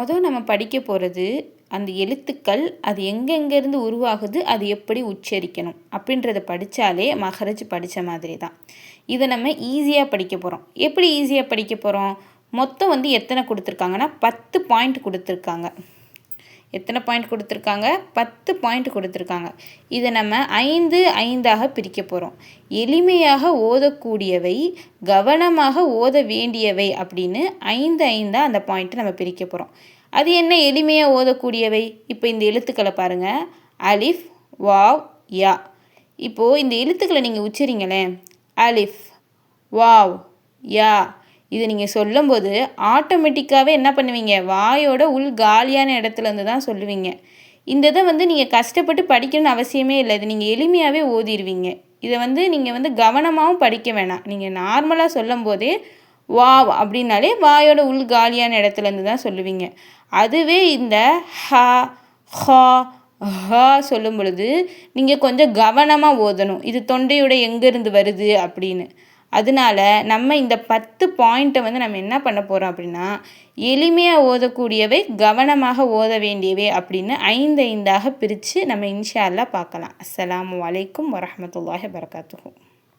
நம்ம படிக்க போகிறது அந்த எழுத்துக்கள் அது எங்கெங்கேருந்து உருவாகுது, அது எப்படி உச்சரிக்கணும் அப்படின்றத படித்தாலே மகரஜ் படித்த மாதிரி தான். இதை நம்ம ஈஸியாக படிக்க போகிறோம். எப்படி ஈஸியாக படிக்க போகிறோம்? மொத்தம் வந்து எத்தனை கொடுத்துருக்காங்கன்னா 10 பாயிண்ட் கொடுத்துருக்காங்க. எத்தனை பாயிண்ட் கொடுத்துருக்காங்க? 10 பாயிண்ட் கொடுத்துருக்காங்க. இதை நம்ம 5 5ஆக பிரிக்க போகிறோம். எளிமையாக ஓதக்கூடியவை, கவனமாக ஓத வேண்டியவை அப்படின்னு 5 5ஆக அந்த பாயிண்ட்டை நம்ம பிரிக்க போகிறோம். அது என்ன எளிமையாக ஓதக்கூடியவை? இப்போ இந்த எழுத்துக்களை பாருங்கள். அலிஃப், வாவ், யா. இப்போது இந்த எழுத்துக்களை நீங்கள் உச்சரிங்களேன். அலிஃப், வாவ், யா. இது நீங்கள் சொல்லும்போது ஆட்டோமேட்டிக்காகவே என்ன பண்ணுவீங்க? வாயோட உள் காலியான இடத்துலேருந்து தான் சொல்லுவீங்க. இந்த இதை வந்து நீங்கள் கஷ்டப்பட்டு படிக்கணும்னு அவசியமே இல்லை. இது நீங்கள் எளிமையாகவே ஓதிடுவீங்க. இதை வந்து நீங்கள் வந்து கவனமாகவும் படிக்க வேணாம். நீங்கள் நார்மலாக சொல்லும் போதே வாவ் அப்படின்னாலே வாயோட உள் காலியான இடத்துலேருந்து தான் சொல்லுவீங்க. அதுவே இந்த ஹ, ஹா, ஹா சொல்லும் பொழுது நீங்கள் கொஞ்சம் கவனமாக ஓதணும். இது தொண்டையோட எங்கேருந்து வருது அப்படின்னு. அதனால நம்ம இந்த 10 பாயிண்ட்டை வந்து நம்ம என்ன பண்ண போகிறோம் அப்படின்னா, எளிமையாக ஓதக்கூடியவை, கவனமாக ஓத வேண்டியவை அப்படின்னு 5 5ஆக பிரித்து நம்ம இன்ஷா அல்லாஹ் பார்க்கலாம். அஸ்ஸலாமு அலைக்கும் வரஹ்மத்துல்லாஹி வபரகாத்துஹு.